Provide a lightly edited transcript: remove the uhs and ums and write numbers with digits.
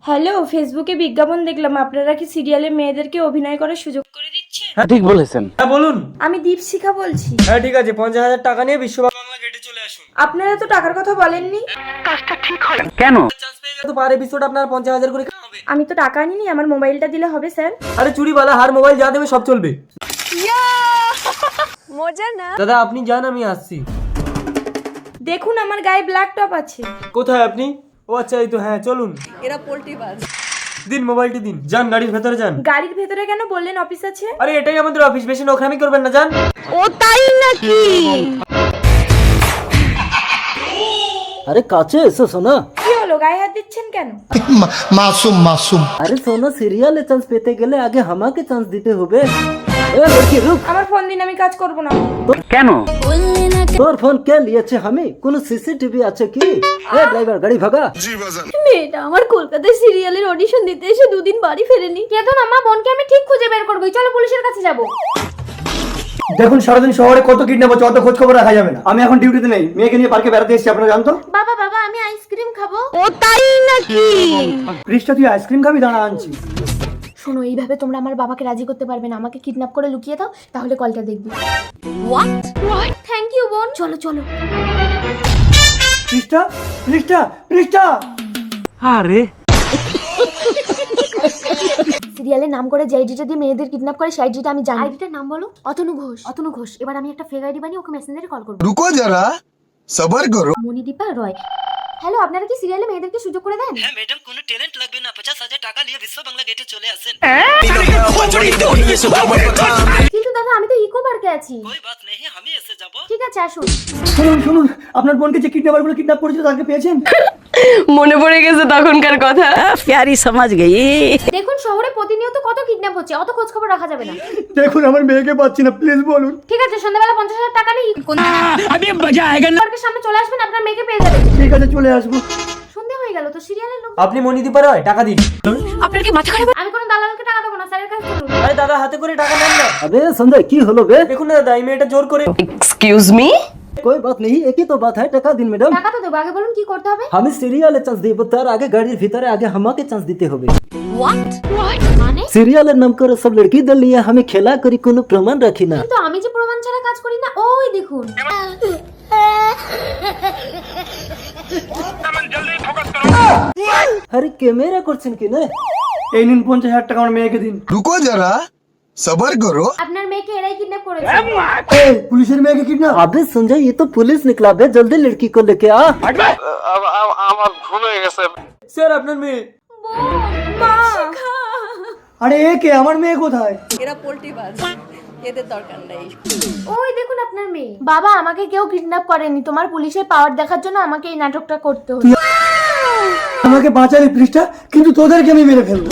Hello, ফেসবুকে বিজ্ঞাপন দেখলাম আপনারা কি সিরিয়ালে মেয়েদেরকে অভিনয় করার সুযোগ করে দিচ্ছেন? হ্যাঁ ঠিক বলেছেন। হ্যাঁ বলুন। আমি দীপশিখা বলছি। হ্যাঁ ঠিক আছে, 50,000 টাকা নিয়ে বিশ্ব বাংলা গেটে চলে আসুন। আপনারা তো টাকার কথা বলেননি। কেন? চান্স পেয়ে গেলে তো পার এপিসোড আপনার 50,000 করে হবে। আমি তো টাকা আনিনি, আমার মোবাইলটা দিলে হবে স্যার? আরে চুরিওয়ালা হার মোবাইল যা দেবে সব চলবে। মজা না। দাদা আপনি যান, আমি আসছি। দেখুন আমার গায়ে ব্ল্যাক টপ আছে। কোথায় আপনি? ও আচ্ছা, এই তো। হ্যাঁ চলুন। এরা পোল্ট্রি বাজ। দিন মোবাইলটি দিন, যান গাড়ির ভেতরে যান। গাড়ির ভেতরে কেন? বললেন অফিস আছে। আরে এটাই আমাদের অফিস, বেশি নোংরামি করবেন না, যান। ও তাই নাকি? अरे काचे ऐसा सोना। কি হলো, গায়ে হাত দিচ্ছেন কেন? मासूम मासूम अरे सोना सीरियल चांस पेते गेले आगे हमाके चांस दिते होबे। ए लड़की रुक। আমার ফোন দিন, আমি কাজ করব না। কেন? তোর ফোন কে লিয়েছে আমি? কোন সিসিটিভি আছে কি? এ ড্রাইভার গাড়ি ভাগা। মেয়েটা আমার কলকাতায় সিরিয়ালের অডিশন দিতে এসে দুদিন বাড়ি ফেরেনি। কেন না মা, বোনকে আমি ঠিক খুঁজে বের করবো। চলো পুলিশের কাছে যাব। দেখুন সারাদিন শহরে কত কিডন্যাপ হচ্ছে, অত খোঁজ খবর রাখা যাবে না। আমি এখন ডিউটিতে নেই, মেয়েকে নিয়ে পার্কে বেড়াতে এসেছি, আপনারা জানতো। বাবা বাবা, আমি আইসক্রিম খাবো। ও তাই নাকি? পৃষ্ঠা তুই আইসক্রিম খাবি? দাঁড়া আনছি। শোনো, এইভাবে তোমরা আমার বাবাকে রাজি করতে পারবে না। আমাকে কিডন্যাপ করে লুকিয়ে দাও, তাহলে কলটা দেখবি। হোয়াট? থ্যাংক ইউ বোন। চলো চলো। পৃষ্ঠা পৃষ্ঠা পৃষ্ঠা আরে সিরিয়ালের নাম করে যে আইডিটা দিয়ে মেয়েদের কিডন্যাপ করে সেই আইডিটা আমি জানি। আইডিটার নাম বলো। অতনু ঘোষ। অতনু ঘোষ। এবার আমি একটা ফেক আইডি বানিয়ে ওকে মেসেঞ্জারে কল করব। रुको जरा सबर करो মনিদীপা রয়। হ্যালো, আপনারা কি সিরিয়ালে মেয়েদেরকে সুযোগ করে দেন? হ্যাঁ ম্যাডাম, কোনো ট্যালেন্ট লাগবে না, 50,000 টাকা নিয়ে বিশ্ব বাংলা গেটে চলে আসেন। কিন্তু দাদা, আমি তো ইকো পার্কে আছি। कोई बात नहीं, আমি এসে যাব। ঠিক আছে, আসুন। শুনুন শুনুন, আপনার বোনকে যে কিডন্যাপার গুলো কিডন্যাপ করেছিল তাকে পেয়েছেন? মনে পড়ে গেছে তখনকার কথা। प्यारी समझ गई। দেখুন শহরে প্রতিনিয়ত কত কিডন্যাপ হচ্ছে, অত খোঁজ খবর রাখা যাবে না। দেখুন আমার মেয়েকে পাচ্ছি না, প্লিজ বলুন। ঠিক আছে, সন্ধ্যাবেলা 50,000 টাকা নিয়ে পার্কের সামনে চলে আসবেন, আপনার মেয়েকে পেয়ে যাবেন। ঠিক আছে, চলে আসবো। সন্ধে হয়ে গেল তো, সিরিয়ালের লোক। আপনি মনিদীপা রয়, টাকা দিন। আপনার কি মাথা খারাপ? আমি কোনো দালালকে টাকা দেবো না, স্যারের কাছে চলুন। আরে দাদা হাতে করে টাকা নেন না। अबे संजय की হলো বে? দেখুন না দাদা, এই মেয়েটা জোর করে। Excuse me. कोई बात नहीं, एक ही तो बात है। টাকা দিন ম্যাডাম। টাকা তো দেবো, আগে বলুন কি করতে হবে। আমি সিরিয়ালে চান্স দিব, তার আগে গাড়ির ভিতরে আগে আমাকে চান্স দিতে হবে। হোয়াট? মানে? সিরিয়ালের নাম করে সব লড়কিদের নিয়ে আমি খেলা করি, কোনো প্রমাণ রাখি না। কিন্তু আমি যে প্রমাণ ছাড়া কাজ করি না। ওই দেখুন। আরে ক্যামেরা করছেন কি না? এই নিন 50,000 টাকা, আমার মেয়েকে দিন। रुको जरा सबर करो আপনার মেয়েকে এরাই কিডন্যাপ করেছে। এই পুলিশের মেয়েকে কিডন্যাপ? अबे संजय, ये तो पुलिस निकला बे, जल्दी लड़की को लेके आ। স্যার আপনার মেয়ে। মা। আরে এ কে? আমার মেয়ে কোথায়? এরা পোল্ট্রি বাজ। এদের দরকার নেই। ওই দেখুন আপনার মেয়ে। বাবা, আমাকে কেউ কিডন্যাপ করেনি, তোমার পুলিশের পাওয়ার দেখার জন্য আমাকে এই নাটকটা করতে হলো। আমাকে বাঁচালি পৃষ্ঠা, কিন্তু তোদেরকে আমি মেরে ফেলবো।